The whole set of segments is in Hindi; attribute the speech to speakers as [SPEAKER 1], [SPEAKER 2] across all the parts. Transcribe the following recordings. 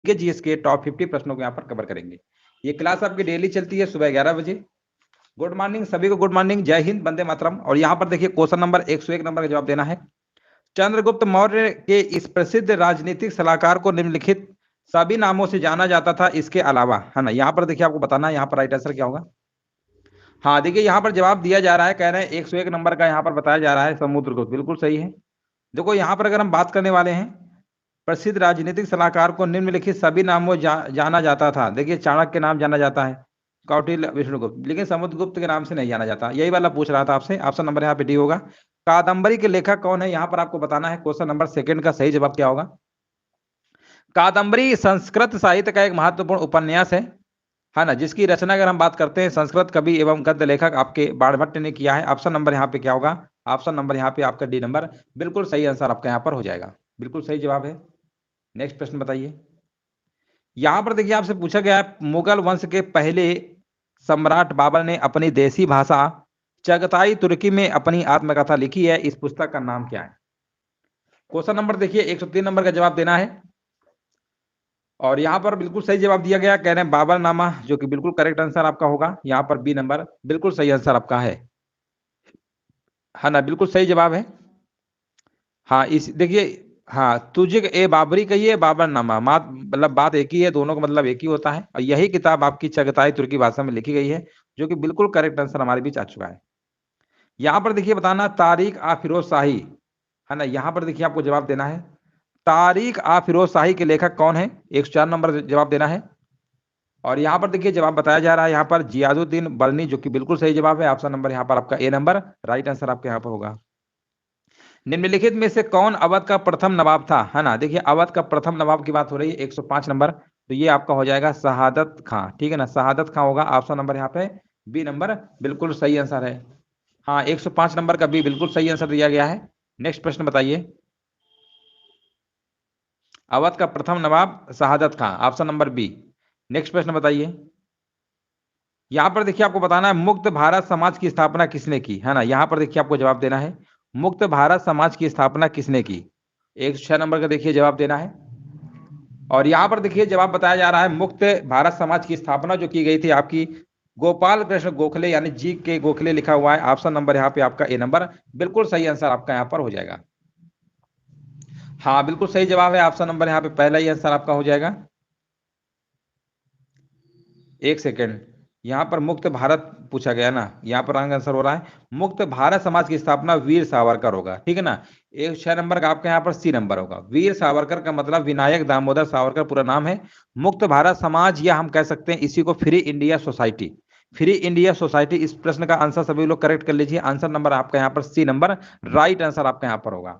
[SPEAKER 1] के जीएस के टॉप 50 प्रश्नों को यहाँ पर कवर करेंगे। ये क्लास आपकी डेली चलती है सुबह 11 बजे। गुड मॉर्निंग सभी को, गुड मॉर्निंग, जय हिंद, वंदे मातरम। और यहाँ पर देखिए क्वेश्चन नंबर 101 नंबर का जवाब देना है। चंद्रगुप्त मौर्य के इस प्रसिद्ध राजनीतिक सलाहकार को निम्नलिखित सभी नामों से जाना जाता था इसके अलावा, है ना। यहाँ पर देखिए आपको बताना है यहाँ पर राइट आंसर क्या होगा। हाँ देखिए यहाँ पर जवाब दिया जा रहा है, कह रहे हैं 101 नंबर का यहाँ पर बताया जा रहा है समुद्रगुप्त, बिल्कुल सही है। देखो यहाँ पर अगर हम बात करने वाले हैं प्रसिद्ध राजनीतिक सलाहकार को निम्नलिखित सभी नामों जाना जाता था। देखिए चाणक्य के नाम जाना जाता है, कौटिल्य, विष्णुगुप्त, लेकिन समुद्रगुप्त के नाम से नहीं जाना जाता। यही वाला पूछ रहा था आपसे। ऑप्शन नंबर यहाँ पे डी होगा। कादंबरी के लेखक कौन है, यहाँ पर आपको बताना है। क्वेश्चन नंबर 2 का सही जवाब क्या होगा। कादंबरी संस्कृत साहित्य का एक महत्वपूर्ण उपन्यास है ना, जिसकी रचना अगर हम बात करते हैं संस्कृत कवि एवं गद्य लेखक आपके बाणभट्ट ने किया है। ऑप्शन नंबर यहाँ पे क्या होगा, ऑप्शन नंबर यहाँ पे आपका डी नंबर बिल्कुल सही आंसर आपका यहाँ पर हो जाएगा, बिल्कुल सही जवाब है। नेक्स्ट प्रश्न बताइए। यहां पर देखिए आपसे पूछा गया है मुगल वंश के पहले सम्राट बाबर ने अपनी देसी भाषा चगताई तुर्की में अपनी आत्मकथा लिखी है, इस पुस्तक का नाम क्या है। क्वेश्चन नंबर देखिए 103 नंबर का जवाब देना है। और यहाँ पर बिल्कुल सही जवाब दिया गया, कह रहे हैं बाबरनामा, जो कि बिल्कुल करेक्ट आंसर आपका होगा। यहाँ पर बी नंबर बिल्कुल सही आंसर आपका है ना, बिल्कुल सही जवाब है। हाँ इस देखिए, हाँ तुझे ए बाबरी कहिए बाबरनामा, मतलब बात एक ही है, दोनों का मतलब एक ही होता है। और यही किताब आपकी चगताई तुर्की भाषा में लिखी गई है, जो कि बिल्कुल करेक्ट आंसर हमारे बीच आ चुका है। यहाँ पर देखिए बताना तारिक आ फिरोज शाही, है ना। यहाँ पर देखिए आपको जवाब देना है तारिक आ फिरोज शाही के लेखक कौन है, 104 नंबर जवाब देना है। और यहाँ पर देखिए जवाब बताया जा रहा है यहाँ पर जियादुद्दीन बरनी, जो कि बिल्कुल सही जवाब है। ऑप्शन नंबर यहाँ पर आपका ए नंबर राइट आंसर आपके यहाँ पर होगा। निम्नलिखित में से कौन अवध का प्रथम नवाब था, है ना। देखिए अवध का प्रथम नवाब की बात हो रही है, 105 नंबर, तो ये आपका हो जाएगा शहादत खां, ठीक है ना, शहादत खां होगा। ऑप्शन नंबर यहाँ पे बी नंबर बिल्कुल सही आंसर है। हाँ 105 नंबर का बी बिल्कुल सही आंसर दिया गया है। नेक्स्ट प्रश्न बताइए। अवध का प्रथम नवाब शहादत खां, ऑप्शन नंबर बी। नेक्स्ट प्रश्न बताइए। यहां पर देखिए आपको बताना है मुक्त भारत समाज की स्थापना किसने की, है ना। यहां पर देखिए आपको जवाब देना है मुक्त भारत समाज की स्थापना किसने की, 106 नंबर का देखिए जवाब देना है। और यहां पर देखिए जवाब बताया जा रहा है मुक्त भारत समाज की स्थापना जो की गई थी आपकी गोपाल कृष्ण गोखले, यानी जी के गोखले लिखा हुआ है। ऑप्शन नंबर यहाँ पे आपका ए नंबर बिल्कुल सही आंसर आपका यहाँ पर हो जाएगा। हाँ बिल्कुल सही जवाब है, ऑप्शन नंबर यहाँ पे पहला ही आंसर आपका हो जाएगा। एक सेकेंड, यहाँ पर मुक्त भारत पूछा गया ना, यहाँ पर रंग आंसर हो रहा है मुक्त भारत समाज की स्थापना वीर सावरकर होगा, ठीक है ना। 106 नंबर का आपका यहाँ पर सी नंबर होगा। वीर सावरकर का मतलब विनायक दामोदर सावरकर पूरा नाम है। मुक्त भारत समाज, या हम कह सकते हैं इसी को free India society, free India society. इस प्रश्न का आंसर सभी लोग करेक्ट कर लीजिए। आंसर नंबर आपका यहाँ पर सी नंबर राइट आंसर आपका यहाँ पर होगा।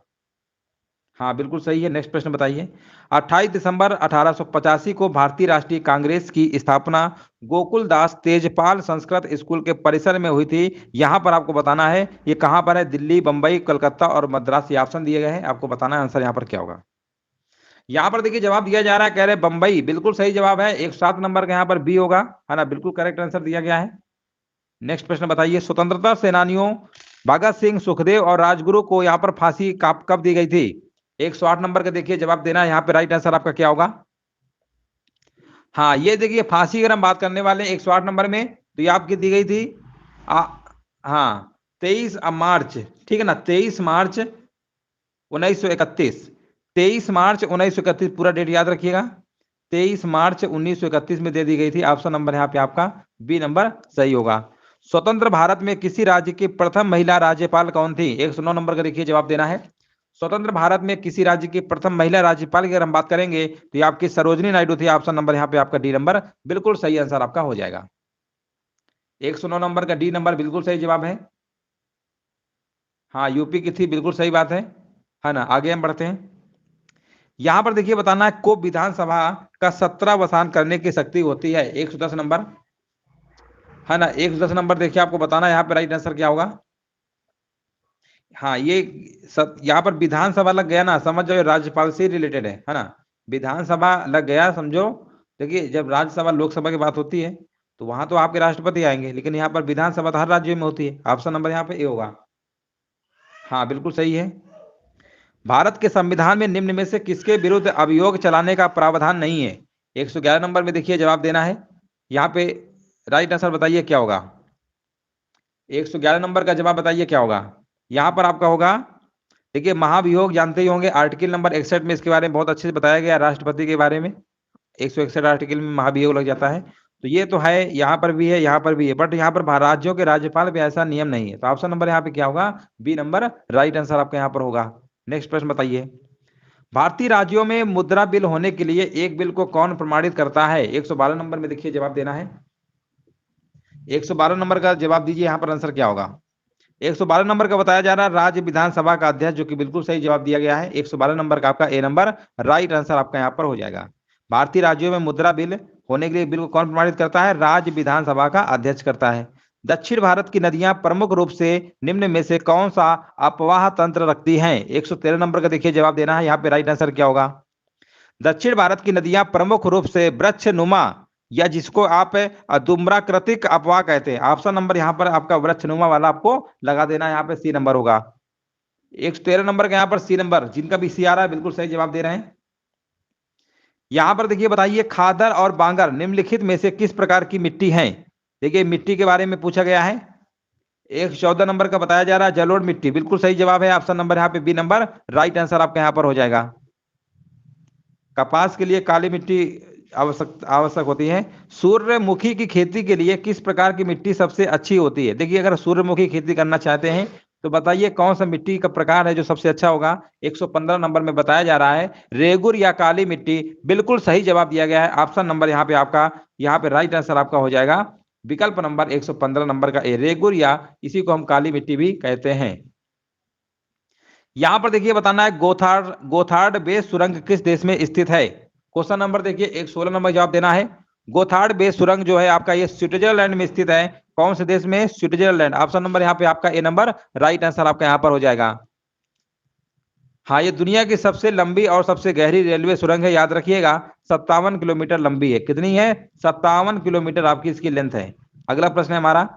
[SPEAKER 1] हाँ बिल्कुल सही है। नेक्स्ट प्रश्न बताइए। 28 दिसंबर 1885 को भारतीय राष्ट्रीय कांग्रेस की स्थापना गोकुलदास तेजपाल संस्कृत स्कूल के परिसर में हुई थी। यहां पर आपको बताना है ये कहां पर है, दिल्ली, बंबई, कलकत्ता और मद्रास, ये ऑप्शन दिए गए हैं। आपको बताना है आंसर यहां पर क्या होगा। यहां पर देखिए जवाब दिया जा रहा है, कह रहे बंबई, बिल्कुल सही जवाब है। 107 नंबर का यहां पर बी होगा, है ना, बिल्कुल करेक्ट आंसर दिया गया है। नेक्स्ट प्रश्न बताइए। स्वतंत्रता सेनानियों भगत सिंह, सुखदेव और राजगुरु को यहाँ पर फांसी कब दी गई थी, 108 नंबर का देखिए जवाब देना है। यहाँ पे राइट आंसर आपका क्या होगा। हाँ ये देखिए फांसी अगर हम बात करने वाले 108 नंबर में, तो ये आपकी दी गई थी आ, हाँ 23 मार्च, ठीक है ना, 23 मार्च 1931, 23 मार्च 1931 पूरा डेट याद रखिएगा। 23 मार्च 1931 में दे दी गई थी। ऑप्शन नंबर यहाँ पे आपका बी नंबर सही होगा। स्वतंत्र भारत में किसी राज्य की प्रथम महिला राज्यपाल कौन थी, 109 नंबर का देखिए जवाब देना है। स्वतंत्र भारत में किसी राज्य की प्रथम महिला राज्यपाल की अगर हम बात करेंगे तो ये आपकी सरोजिनी नायडू थी। ऑप्शन नंबर यहाँ पे आपका डी नंबर बिल्कुल सही आंसर आपका हो जाएगा। 109 नंबर का डी नंबर बिल्कुल सही जवाब है। हाँ यूपी की थी, बिल्कुल सही बात है ना। आगे हम बढ़ते हैं। यहां पर देखिए बताना है को विधानसभा का 17वां करने की शक्ति होती है, 110 नंबर, है ना। 110 नंबर देखिए आपको बताना है यहाँ पे राइट आंसर क्या होगा। हाँ ये यहाँ पर विधानसभा लग गया ना, समझ जाओ राज्यपाल से रिलेटेड है ना। विधानसभा लग गया समझो। देखिए जब राज्यसभा लोकसभा की बात होती है तो वहां तो आपके राष्ट्रपति आएंगे, लेकिन यहाँ पर विधानसभा तो हर राज्य में होती है। ऑप्शन नंबर यहाँ पे ए होगा। हाँ बिल्कुल सही है। भारत के संविधान में निम्न में से किसके विरुद्ध अभियोग चलाने का प्रावधान नहीं है, 111 नंबर में देखिए जवाब देना है। यहाँ पे राइट आंसर बताइए क्या होगा। 111 नंबर का जवाब बताइए क्या होगा। यहाँ पर आपका होगा, देखिए महाभियोग जानते ही होंगे, आर्टिकल नंबर 61 में इसके बारे में बहुत अच्छे से बताया गया, राष्ट्रपति के बारे में 161 आर्टिकल में महाभियोग लग जाता है। तो ये तो है, यहाँ पर भी है, यहाँ पर भी है, बट यहाँ पर राज्यों के राज्यपाल पे ऐसा नियम नहीं है। तो ऑप्शन नंबर यहाँ पे क्या होगा, बी नंबर राइट आंसर आपका यहाँ पर होगा। नेक्स्ट प्रश्न बताइए, भारतीय राज्यों में मुद्रा बिल होने के लिए एक बिल को कौन प्रमाणित करता है। 112 नंबर में देखिए जवाब देना है। 112 नंबर का जवाब दीजिए, यहाँ पर आंसर क्या होगा। 112 नंबर का बताया जा रहा है राज्य विधानसभा का अध्यक्ष, जो कि बिल्कुल सही जवाब दिया गया है। 112 नंबर का आपका ए नंबर राइट आंसर आपका यहाँ पर हो जाएगा। भारतीय राज्यों में मुद्रा बिल होने के लिए बिल को कौन प्रमाणित करता है, राज्य विधानसभा का अध्यक्ष करता है। दक्षिण भारत की नदियां प्रमुख रूप से निम्न में से कौन सा अपवाह तंत्र रखती हैं। 113 नंबर का देखिए जवाब देना है, यहाँ पे राइट आंसर क्या होगा। दक्षिण भारत की नदियां प्रमुख रूप से वृक्षनुमा या जिसको आप दुम्राकृतिक अपवाह कहते हैं। ऑप्शन नंबर यहाँ पर आपका वृक्षनुमा वाला आपको लगा देना है, यहाँ पे सी नंबर होगा। 113 नंबर का यहाँ पर सी नंबर, जिनका भी सी आ रहा है बिल्कुल सही जवाब दे रहे हैं। यहां पर देखिए बताइए, खादर और बांगर निम्नलिखित में से किस प्रकार की मिट्टी है। देखिए मिट्टी के बारे में पूछा गया है। 114 नंबर का बताया जा रहा है जलोढ़ मिट्टी, बिल्कुल सही जवाब है। ऑप्शन नंबर यहाँ पे बी नंबर राइट आंसर आपका यहाँ पर हो जाएगा। कपास के लिए काली मिट्टी आवश्यक होती है। सूर्यमुखी की खेती के लिए किस प्रकार की मिट्टी सबसे अच्छी होती है। देखिए अगर सूर्यमुखी खेती करना चाहते हैं तो बताइए कौन सा मिट्टी का प्रकार है जो सबसे अच्छा होगा। 115 नंबर में बताया जा रहा है रेगुर या काली मिट्टी, बिल्कुल सही जवाब दिया गया है। ऑप्शन नंबर यहाँ पे आपका, यहाँ पे राइट आंसर आपका हो जाएगा विकल्प नंबर 115 नंबर का ए, रेगुर, या इसी को हम काली मिट्टी भी कहते हैं। यहां पर देखिए बताना है गोथार्ड बेस सुरंग किस देश में स्थित है। क्वेश्चन नंबर देखिए 116 नंबर जवाब देना है। गोथार्ड बेस सुरंग जो है आपका ये स्विट्जरलैंड में स्थित है। कौन से देश में, स्विट्जरलैंड। ऑप्शन नंबर यहाँ पे आपका ए नंबर राइट आंसर आपका यहाँ पर हो जाएगा। हाँ, ये दुनिया की सबसे लंबी और सबसे गहरी रेलवे सुरंग है, याद रखिएगा। 57 किलोमीटर लंबी है। कितनी है, 57 किलोमीटर आपकी इसकी लेंथ है। अगला प्रश्न है हमारा,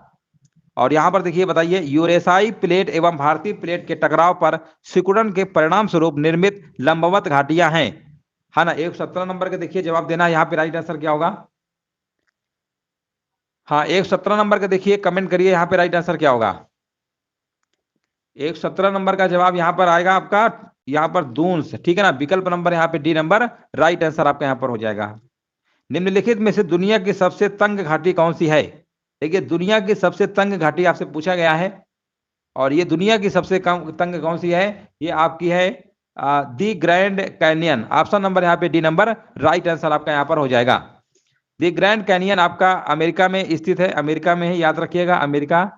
[SPEAKER 1] और यहां पर देखिए बताइए, यूरेशाई प्लेट एवं भारतीय प्लेट के टकराव पर सिकुड़न के परिणाम स्वरूप निर्मित लंबवत घाटियां हैं, है ना। 117 नंबर के देखिए जवाब देना है, यहाँ पे राइट आंसर क्या होगा। हाँ, 117 नंबर का देखिए कमेंट करिए, यहाँ पे राइट आंसर क्या होगा। 117 नंबर का जवाब यहाँ पर आएगा आपका, यहाँ पर दून्स, ठीक है ना। विकल्प नंबर यहाँ पे डी नंबर राइट आंसर आपका यहाँ पर हो जाएगा। निम्नलिखित में से दुनिया की सबसे तंग घाटी कौन सी है। देखिए दुनिया की सबसे तंग घाटी आपसे पूछा गया है, और ये दुनिया की सबसे कम तंग कौन सी है, ये आपकी है दी ग्रैंड कैनियन। ऑप्शन नंबर यहाँ पे डी नंबर राइट आंसर आपका यहाँ पर हो जाएगा। दी ग्रैंड कैनियन आपका अमेरिका में स्थित है, अमेरिका में ही, याद रखिएगा अमेरिका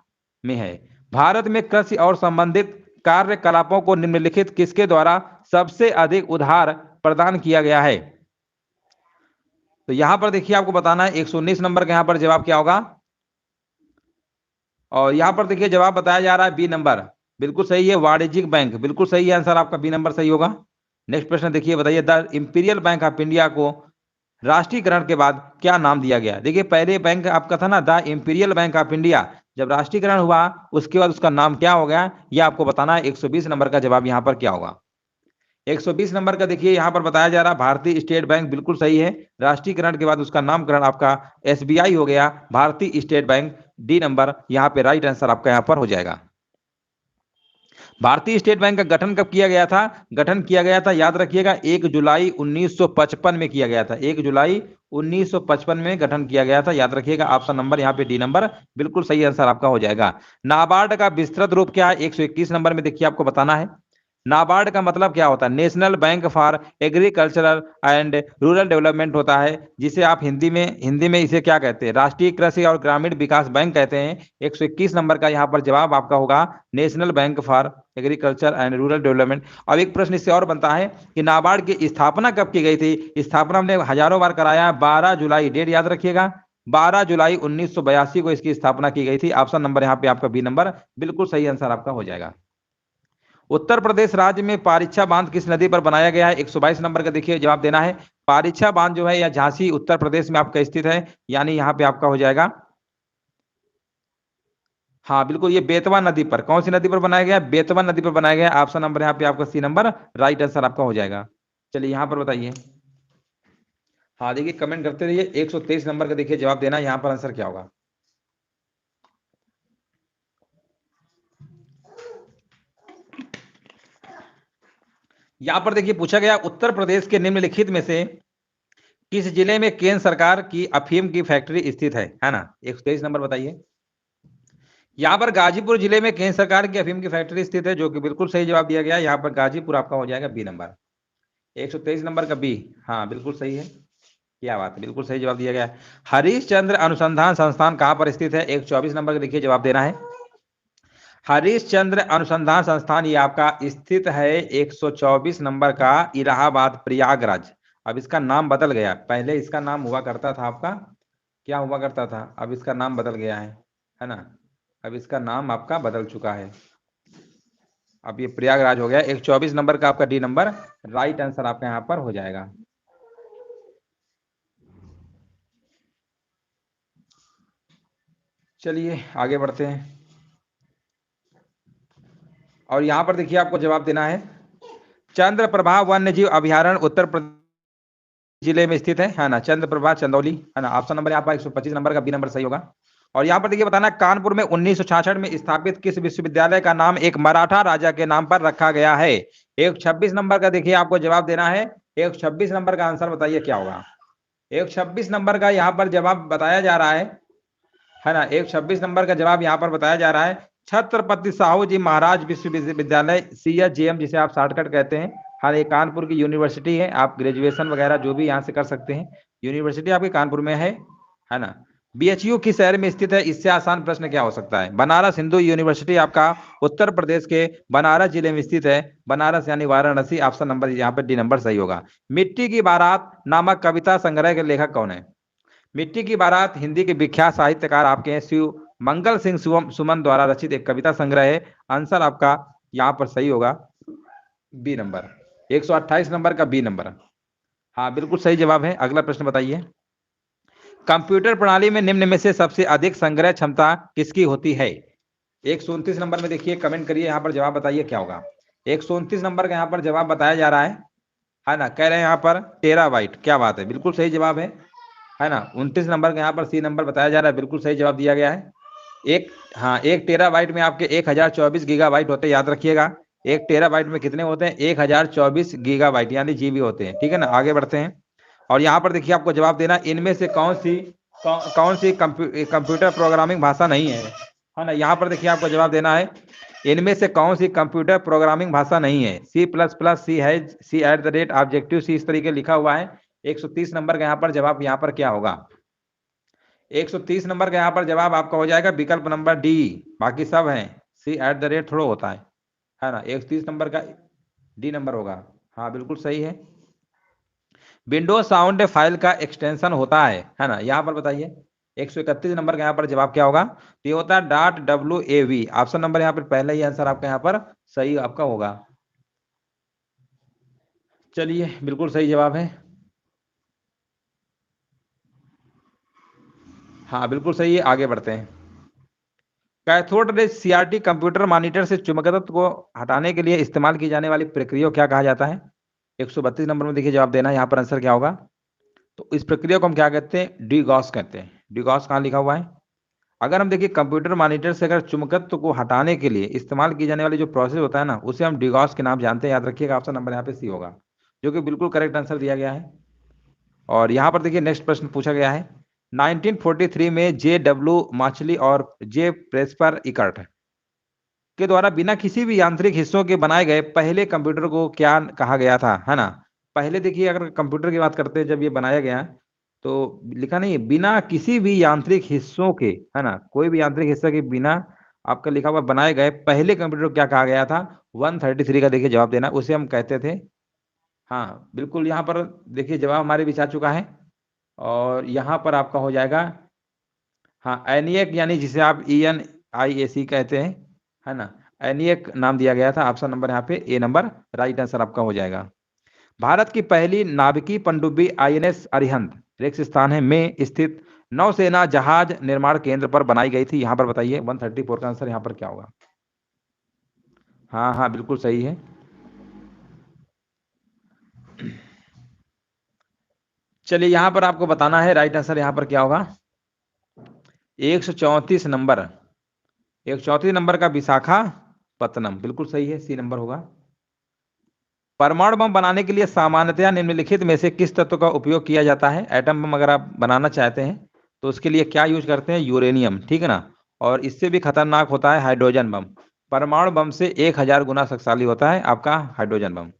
[SPEAKER 1] में है। भारत में कृषि और संबंधित कार्यकलापों को निम्नलिखित किसके द्वारा सबसे अधिक उधार प्रदान किया गया है। तो यहां पर देखिए आपको बताना है 119 नंबर का यहाँ पर जवाब क्या होगा, और यहां पर देखिए जवाब बताया जा रहा है बी नंबर, बिल्कुल सही है, वाणिज्यिक बैंक, बिल्कुल सही है आंसर आपका, बी नंबर सही होगा। नेक्स्ट प्रश्न देखिए बताइए, the imperial bank of India को राष्ट्रीयकरण के बाद क्या नाम दिया गया। देखिए पहले बैंक आपका था ना the imperial bank of India, जब राष्ट्रीयकरण हुआ उसके बाद उसका नाम क्या हो गया, ये आपको बताना है। 120 नंबर का जवाब यहाँ पर क्या होगा। 120 नंबर का देखिए यहाँ पर बताया जा रहा है भारतीय स्टेट बैंक, बिल्कुल सही है। राष्ट्रीयकरण के बाद उसका नामकरण आपका एसबीआई हो गया, भारतीय स्टेट बैंक, डी नंबर यहाँ पे राइट आंसर आपका यहाँ पर हो जाएगा। भारतीय स्टेट बैंक का गठन कब किया गया था। गठन किया गया था, याद रखिएगा 1 जुलाई 1955 में किया गया था। 1 जुलाई 1955 में गठन किया गया था, याद रखिएगा। ऑप्शन नंबर यहाँ पे डी नंबर बिल्कुल सही आंसर आपका हो जाएगा। नाबार्ड का विस्तृत रूप क्या है, 121 नंबर में देखिए आपको बताना है। नाबार्ड का मतलब क्या होता है, national bank for agricultural and rural development होता है, जिसे आप हिंदी में इसे क्या कहते हैं, राष्ट्रीय कृषि और ग्रामीण विकास बैंक कहते हैं। 121 नंबर का यहाँ पर जवाब आपका होगा national bank for agriculture and rural development. अब एक प्रश्न इससे और बनता है कि नाबार्ड की स्थापना कब की गई थी। स्थापना हमने हजारों बार कराया, 12 जुलाई, डेट याद रखिएगा, 12 जुलाई 1982 को इसकी स्थापना की गई थी। ऑप्शन नंबर यहाँ पे आपका बी नंबर बिल्कुल सही आंसर आपका हो जाएगा। उत्तर प्रदेश राज्य में पारिछा बांध किस नदी पर बनाया गया है। 122 नंबर का देखिए जवाब देना है। पारिछा बांध जो है यह झांसी उत्तर प्रदेश में आपका स्थित है, यानी यहाँ पे आपका हो जाएगा, हाँ बिल्कुल, ये बेतवा नदी पर, कौन सी नदी पर बनाया गया, बेतवा नदी पर बनाया गया। ऑप्शन नंबर यहाँ पे आपका सी नंबर राइट आंसर आपका हो जाएगा। चलिए यहाँ पर बताइए, हाँ देखिए कमेंट करते रहिए। 123 नंबर का देखिए जवाब देना, यहाँ पर आंसर क्या होगा। यहाँ पर देखिए पूछा गया उत्तर प्रदेश के निम्नलिखित में से किस जिले में केंद्र सरकार की अफीम की फैक्ट्री स्थित है ना। 123 नंबर बताइए। यहाँ पर गाजीपुर जिले में केंद्र सरकार की अफीम की फैक्ट्री स्थित है, जो कि बिल्कुल सही जवाब दिया गया। यहाँ पर गाजीपुर आपका हो जाएगा बी नंबर। 123 नंबर का बी, हाँ बिल्कुल सही है। क्या बात है, बिल्कुल सही जवाब दिया गया है। हरिश्चंद्र अनुसंधान संस्थान कहाँ पर स्थित है। 124 नंबर का देखिए जवाब देना है। हरिश्चंद्र अनुसंधान संस्थान ये आपका स्थित है 124 नंबर का इलाहाबाद प्रयागराज। अब इसका नाम बदल गया, पहले इसका नाम हुआ करता था आपका, क्या हुआ करता था, अब इसका नाम बदल गया है ना। अब इसका नाम आपका बदल चुका है, अब ये प्रयागराज हो गया। 124 नंबर का आपका डी नंबर राइट आंसर आपका यहाँ पर हो जाएगा। चलिए आगे बढ़ते हैं, और यहाँ पर देखिए आपको जवाब देना है। चंद्रप्रभा वन्य जीव अभयारण्य उत्तर प्रदेश जिले में स्थित है ना। चंद्रप्रभा चंदौली है ना। ऑप्शन नंबर यहाँ पर 125 नंबर का बी नंबर सही होगा। और यहाँ पर देखिए बताना, कानपुर में 1966 में स्थापित किस विश्वविद्यालय का नाम एक मराठा राजा के नाम पर रखा गया है। 126 नंबर का देखिए आपको जवाब देना है। 126 नंबर का आंसर बताइए क्या होगा। 126 नंबर का यहाँ पर जवाब बताया जा रहा है ना। 126 नंबर का जवाब यहाँ पर बताया जा रहा है छत्रपति साहू जी महाराज विश्वविद्यालय, CSJM जिसे आप शॉर्टकट कहते हैं। हाँ ये कानपुर की यूनिवर्सिटी है, आप ग्रेजुएशन वगैरह जो भी यहाँ से कर सकते हैं। यूनिवर्सिटी आपके कानपुर में है ना। BHU किस शहर में स्थित है, इससे आसान प्रश्न क्या हो सकता है। बनारस हिंदू यूनिवर्सिटी आपका उत्तर प्रदेश के बनारस जिले में स्थित है। बनारस यानी वाराणसी। ऑप्शन नंबर यहाँ पर डी नंबर सही होगा। मिट्टी की बारात नामक कविता संग्रह के लेखक कौन है। मिट्टी की बारात हिंदी के विख्यात साहित्यकार आपके हैं शिव मंगल सिंह सुमन द्वारा रचित एक कविता संग्रह है। आंसर आपका यहाँ पर सही होगा बी नंबर। 128 नंबर का बी नंबर, हाँ बिल्कुल सही जवाब है। अगला प्रश्न बताइए। कंप्यूटर प्रणाली में निम्न में से सबसे अधिक संग्रह क्षमता किसकी होती है। 129 नंबर में देखिए कमेंट करिए, यहाँ पर जवाब बताइए क्या होगा। 129 नंबर का यहाँ पर जवाब बताया जा रहा है ना। कह रहे हैं यहाँ पर टेराबाइट, क्या बात है, बिल्कुल सही जवाब है ना। 29 नंबर का यहाँ पर सी नंबर बताया जा रहा है, बिल्कुल सही जवाब दिया गया है। एक टेराबाइट में आपके 1024 गीगाबाइट होते हैं, याद रखिएगा। एक टेराबाइट में कितने होते हैं, 1024 गीगाबाइट यानी जीबी होते हैं, ठीक है ना। आगे बढ़ते हैं, और यहाँ पर देखिए आपको जवाब देना, इनमें से कौन सी कंप्यूटर प्रोग्रामिंग भाषा नहीं है ना। यहाँ पर देखिए आपको जवाब देना है, इनमें से कौन सी कंप्यूटर प्रोग्रामिंग भाषा नहीं है। C++, C hash, C objective C, इस तरीके लिखा हुआ है। 130 नंबर का यहाँ पर जवाब यहाँ पर क्या होगा। 130 नंबर का यहाँ पर जवाब आपका हो जाएगा विकल्प नंबर डी, बाकी सब है C थोड़ा होता है ना। 130 नंबर का डी नंबर होगा, हाँ बिल्कुल सही है। विंडोज साउंड फाइल का एक्सटेंशन होता है ना। यहाँ पर बताइए 131 नंबर का यहाँ पर जवाब क्या होगा। तो ये होता है .wav। ऑप्शन नंबर यहाँ पर पहले ही आंसर आपका यहाँ पर सही आपका होगा। चलिए बिल्कुल सही जवाब है, हाँ बिल्कुल सही है। आगे बढ़ते हैं। Cathode ray CRT computer monitor से चुंबकत्व को हटाने के लिए इस्तेमाल की जाने वाली प्रक्रिया को क्या कहा जाता है। 132 नंबर में देखिए जवाब देना है, यहाँ पर आंसर क्या होगा। तो इस प्रक्रिया को हम क्या कहते हैं, डीगॉस कहते हैं। डीगॉस कहाँ लिखा हुआ है। अगर हम देखिए कंप्यूटर मॉनिटर से अगर चुंबकत्व को हटाने के लिए इस्तेमाल की जाने वाली जो प्रोसेस होता है ना, उसे हम डीगॉस के नाम जानते हैं, याद रखिएगा। ऑप्शन नंबर यहाँ पे सी होगा, जो कि बिल्कुल करेक्ट आंसर दिया गया है। और यहाँ पर देखिए नेक्स्ट प्रश्न पूछा गया है, 1943 में JW माचली और J प्रेस्पर इकर्ट के द्वारा बिना किसी भी यांत्रिक हिस्सों के बनाए गए पहले कंप्यूटर को क्या कहा गया था, है ना। पहले देखिए अगर कंप्यूटर की बात करते हैं, जब ये बनाया गया तो लिखा नहीं है बिना किसी भी यांत्रिक हिस्सों के, है ना, कोई भी यांत्रिक हिस्सा के बिना आपका लिखा हुआ बनाए गए पहले कंप्यूटर को क्या कहा गया था। 133 का देखिए जवाब देना, उसे हम कहते थे, हाँ बिल्कुल। यहाँ पर देखिए जवाब हमारे बीच आ चुका है, और यहाँ पर आपका हो जाएगा हाँ एनियक, यानी जिसे आप ENIAC कहते हैं, है ना। एनियक नाम दिया गया था। ऑप्शन नंबर यहाँ पे ए नंबर राइट आंसर आपका हो जाएगा। भारत की पहली नाभिकीय पनडुब्बी INS अरिहंत रेगिस्तान है में स्थित नौसेना जहाज निर्माण केंद्र पर बनाई गई थी। यहाँ पर बताइए 134 का आंसर यहाँ पर क्या होगा। हाँ हाँ बिल्कुल सही है। चलिए यहाँ पर आपको बताना है राइट आंसर यहाँ पर क्या होगा। 134 नंबर, 134 नंबर का विशाखापत्तनम, बिल्कुल सही है, सी नंबर होगा। परमाणु बम बनाने के लिए सामान्यतया निम्नलिखित में से किस तत्व का उपयोग किया जाता है। एटम बम अगर आप बनाना चाहते हैं तो उसके लिए क्या यूज करते हैं, यूरेनियम, ठीक है ना। और इससे भी खतरनाक होता है हाइड्रोजन बम। परमाणु बम से 1000 गुना शक्तिशाली होता है आपका हाइड्रोजन बम।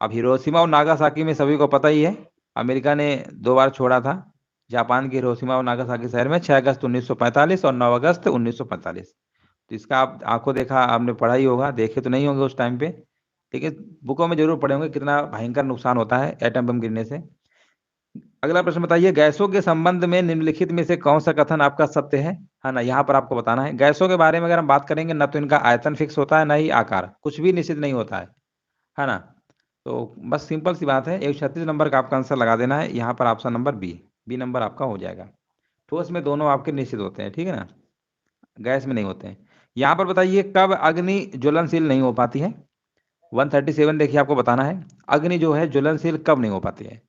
[SPEAKER 1] अब हिरोशिमा और नागासाकी में सभी को पता ही है, अमेरिका ने 2 बार छोड़ा था जापान के हिरोशिमा और नागासाकी शहर में, 6 अगस्त 1945 और 9 अगस्त 1945। तो इसका आप आंखों देखा आपने पढ़ा ही होगा, देखे तो नहीं होंगे उस टाइम पे, लेकिन बुकों में जरूर पढ़े होंगे कितना भयंकर नुकसान होता है एटम बम गिरने से। अगला प्रश्न बताइए, गैसों के संबंध में निम्नलिखित में से कौन सा कथन आपका सत्य है ना। यहाँ पर आपको बताना है, गैसों के बारे में अगर हम बात करेंगे ना तो इनका आयतन फिक्स होता है, ना ही आकार, कुछ भी निश्चित नहीं होता है ना। तो बस सिंपल सी बात है, 136 नंबर का आपका आंसर लगा देना है यहाँ पर, option number B, B number आपका हो जाएगा। ठोस में दोनों आपके निश्चित होते हैं, ठीक है ना, गैस में नहीं होते हैं। यहाँ पर बताइए कब अग्नि ज्वलनशील नहीं हो पाती है। 137 देखिए आपको बताना है, अग्नि जो है ज्वलनशील कब नहीं हो पाती है।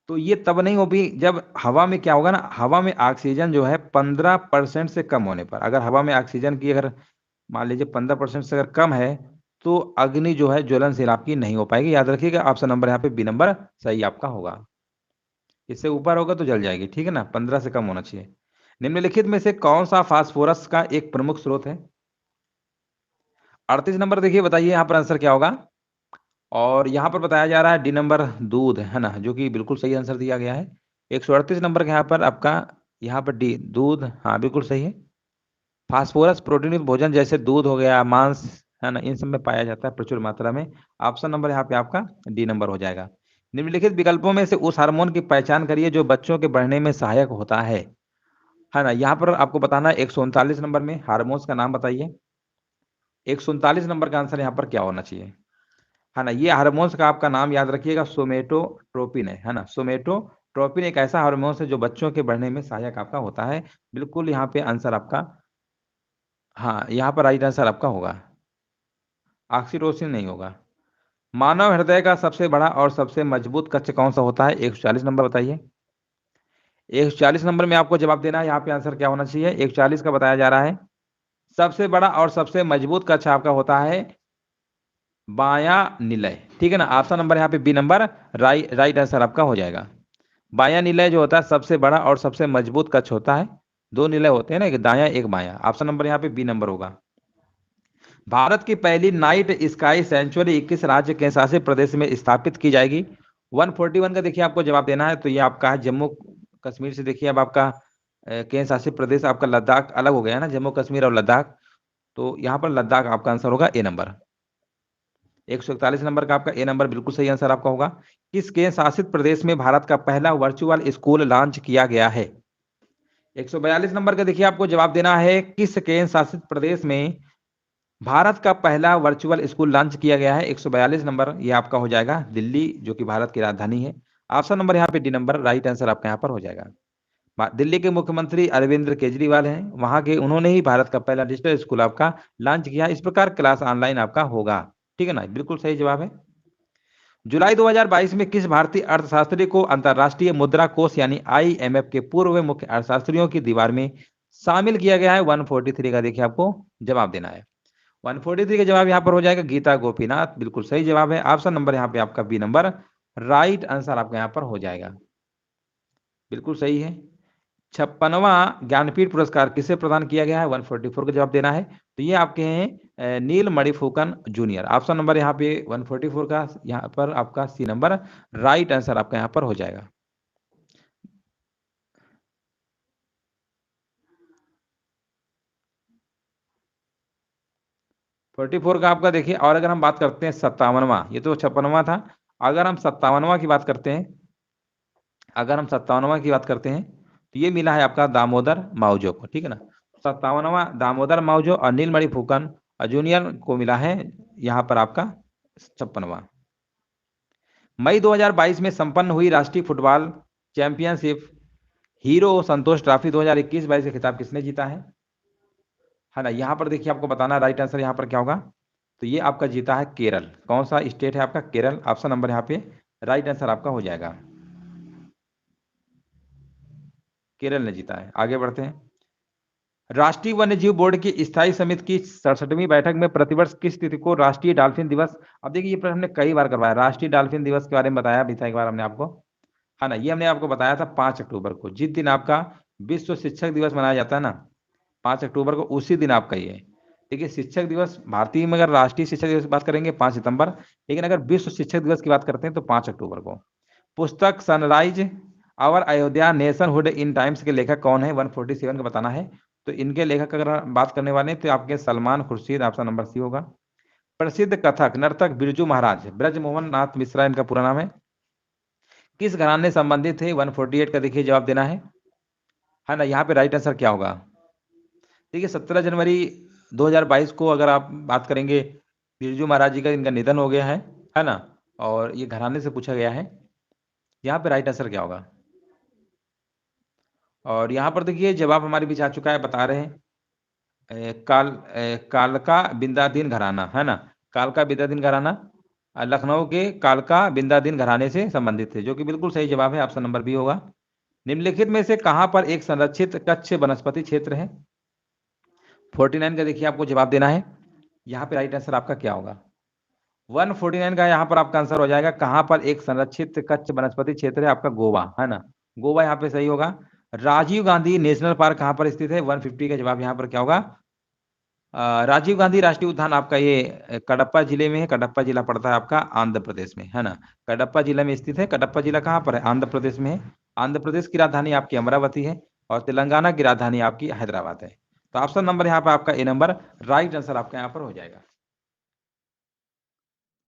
[SPEAKER 1] तो ये तब नहीं होगी जब हवा में क्या होगा ना, हवा में ऑक्सीजन जो है 15% से कम होने पर, अगर हवा में ऑक्सीजन की अगर मान लीजिए 15% से अगर कम है तो अग्नि जो है ज्वलनशील आपकी नहीं हो पाएगी। याद रखिएगा ऑप्शन नंबर यहाँ पे बी नंबर सही आपका होगा। इससे ऊपर होगा तो जल जाएगी, ठीक है ना, 15 से कम होना चाहिए। निम्नलिखित में से कौन सा फास्फोरस का एक प्रमुख स्रोत है। 38 नंबर देखिए बताइए यहाँ पर आंसर क्या होगा। और यहाँ पर बताया जा रहा है डी नंबर दूध, है ना, जो कि बिल्कुल सही आंसर दिया गया है। 138 नंबर के यहाँ पर आपका, यहाँ पर डी दूध, हाँ बिल्कुल सही है। फास्फोरस प्रोटीन युक्त भोजन जैसे दूध हो गया, मांस, है ना, इन सब में पाया जाता है प्रचुर मात्रा में। ऑप्शन नंबर यहाँ पे आपका डी नंबर हो जाएगा। निम्नलिखित विकल्पों में से उस हार्मोन की पहचान करिए जो बच्चों के बढ़ने में सहायक होता है ना। यहाँ पर आपको बताना है 139 नंबर में हार्मोन्स का नाम बताइए। 139 नंबर का आंसर यहाँ पर क्या होना चाहिए, है ना। ये हार्मोन्स का आपका नाम याद रखिएगा, सोमेटोट्रोपिन है ना। सोमेटोट्रोपिन एक ऐसा हार्मोन्स है जो बच्चों के बढ़ने में सहायक आपका होता है। बिल्कुल यहाँ पे आंसर आपका, हाँ यहाँ पर राइट आंसर आपका होगा, ऑक्सीटोसिन नहीं होगा। मानव हृदय का सबसे बड़ा और सबसे मजबूत कक्ष कौन सा होता है, 140 नंबर बताइए। 140 नंबर में आपको जवाब देना है, यहाँ पे आंसर क्या होना चाहिए, 140 का बताया जा रहा है। सबसे बड़ा और सबसे मजबूत कक्ष आपका होता है बायां निलय, ठीक है ना। ऑप्शन नंबर यहाँ पे बी नंबर राइट आंसर आपका हो जाएगा। बायां निलय जो होता है सबसे बड़ा और सबसे मजबूत कक्ष होता है। दो निलय होते हैं ना, एक दायां एक बायां, ऑप्शन नंबर यहाँ पे बी नंबर होगा। भारत की पहली नाइट स्काई सेंचुरी किस राज्य के शासित प्रदेश में स्थापित की जाएगी। 141 का देखिए आपको जवाब देना है, तो ये आपका है जम्मू कश्मीर से। देखिए अब आपका केंद्र शासित प्रदेश आपका लद्दाख अलग हो गया ना, जम्मू कश्मीर और लद्दाख, तो यहाँ पर लद्दाख आपका आंसर होगा ए नंबर। 141 नंबर का आपका ए नंबर बिल्कुल सही आंसर आपका होगा। किस केंद्र शासित प्रदेश में भारत का पहला वर्चुअल स्कूल लॉन्च किया गया है। 142 नंबर का देखिए आपको जवाब देना है, किस केंद्र शासित प्रदेश में भारत का पहला वर्चुअल स्कूल लॉन्च किया गया है। 142 नंबर ये आपका हो जाएगा दिल्ली, जो कि भारत की राजधानी है। ऑप्शन नंबर यहाँ पे डी नंबर राइट आंसर आपका यहाँ पर हो जाएगा। दिल्ली के मुख्यमंत्री अरविंद केजरीवाल हैं, वहां के, उन्होंने ही भारत का पहला डिजिटल स्कूल आपका लॉन्च किया। इस प्रकार क्लास ऑनलाइन आपका होगा, ठीक है ना, बिल्कुल सही जवाब है। जुलाई 2022 में किस भारतीय अर्थशास्त्री को अंतरराष्ट्रीय मुद्रा कोष यानी आईएमएफ के पूर्व मुख्य अर्थशास्त्रियों की दीवार में शामिल किया गया है। 143 का देखिए आपको जवाब देना है। 143 का जवाब यहाँ पर हो जाएगा गीता गोपीनाथ, बिल्कुल सही जवाब है। ऑप्शन नंबर यहाँ पे आपका बी नंबर राइट आंसर आपका यहाँ पर हो जाएगा, बिल्कुल सही है। 56वां ज्ञानपीठ पुरस्कार किसे प्रदान किया गया है, 144 का जवाब देना है। तो ये आपके हैं नील मणिफुकन जूनियर। ऑप्शन नंबर यहाँ पे 144 का यहाँ पर आपका सी नंबर राइट आंसर आपका यहाँ पर हो जाएगा। फोर्टी फोर का आपका देखिए, और अगर हम बात करते हैं 57वां, ये तो 56वां था, अगर हम 57वां की बात करते हैं, अगर हम 57वां की बात करते हैं तो ये मिला है आपका दामोदर मावजो को, ठीक है ना। 57वां दामोदर मावजो और नीलमणि फुकन जूनियर को मिला है यहाँ पर आपका 56वां। मई 2022 में संपन्न हुई राष्ट्रीय फुटबॉल चैंपियनशिप हीरो संतोष ट्रॉफी 2021-22 का खिताब किसने जीता है ना। यहाँ पर देखिए आपको बताना राइट आंसर यहाँ पर क्या होगा, तो ये आपका जीता है केरल। कौन सा स्टेट है आपका, केरल। ऑप्शन नंबर यहाँ पे राइट आंसर आपका हो जाएगा। केरल ने जीता है। आगे बढ़ते हैं। राष्ट्रीय वन्यजीव बोर्ड की स्थायी समिति की 67वीं बैठक में प्रतिवर्ष किस तिथि को राष्ट्रीय डॉल्फिन दिवस। अब देखिए ये प्रश्न हमने कई बार करवाया, राष्ट्रीय डॉल्फिन दिवस के बारे में बताया भी था एक बार हमने आपको, है ना। ये हमने आपको बताया था 5 अक्टूबर को, जिस दिन आपका विश्व शिक्षक दिवस मनाया जाता है ना 5 अक्टूबर को, उसी दिन आपका ये। देखिए शिक्षक दिवस भारतीय में अगर राष्ट्रीय शिक्षक दिवस की बात करेंगे 5 सितंबर, लेकिन अगर विश्व शिक्षक दिवस की बात करते हैं तो 5 अक्टूबर को। पुस्तक sunrise over Ayodhya nationhood in times के लेखक कौन है, 147 का बताना है। तो इनके लेखक अगर बात करने वाले हैं तो आपके Salman Khurshid, option number C होगा। प्रसिद्ध कथक नर्तक बिरजू महाराज ब्रजमोहन नाथ मिश्रा इनका पूरा नाम है, किस घराने से संबंधित है, 148 का देखिए जवाब देना है ना। यहाँ पे राइट आंसर क्या होगा। देखिए 17 जनवरी 2022 को अगर आप बात करेंगे बिरजू महाराज जी का, इनका निधन हो गया है ना। और ये घराने से पूछा गया है, यहाँ पे राइट आंसर क्या होगा। और यहाँ पर देखिए जवाब हमारे बीच आ चुका है, बता रहे हैं कालका बिंदादीन घराना, है ना। कालका बिंदादीन घराना लखनऊ के कालका बिंदादीन घराने से संबंधित थे, जो कि बिल्कुल सही जवाब है, ऑप्शन नंबर बी होगा। निम्नलिखित में से कहां पर एक संरक्षित कच्छ वनस्पति क्षेत्र है, 49 का देखिए आपको जवाब देना है। यहाँ पे राइट आंसर आपका क्या होगा, 149 का यहाँ पर आपका आंसर हो जाएगा, कहां पर एक संरक्षित कच्छ वनस्पति क्षेत्र है, आपका गोवा, है ना। गोवा यहाँ पे सही होगा। राजीव गांधी नेशनल पार्क कहां पर स्थित है, 150 का जवाब यहाँ पर क्या होगा। राजीव गांधी राष्ट्रीय उद्यान आपका ये कडप्पा जिले में है, कडप्पा जिला पड़ता है आपका आंध्र प्रदेश में, है ना। कडप्पा जिला में स्थित है, कडप्पा जिला कहाँ पर है, आंध्र प्रदेश में है। आंध्र प्रदेश की राजधानी आपकी अमरावती है और तेलंगाना की राजधानी आपकी हैदराबाद है। तो ऑप्शन नंबर यहाँ पर आपका ए नंबर राइट आंसर आपका यहाँ पर हो जाएगा।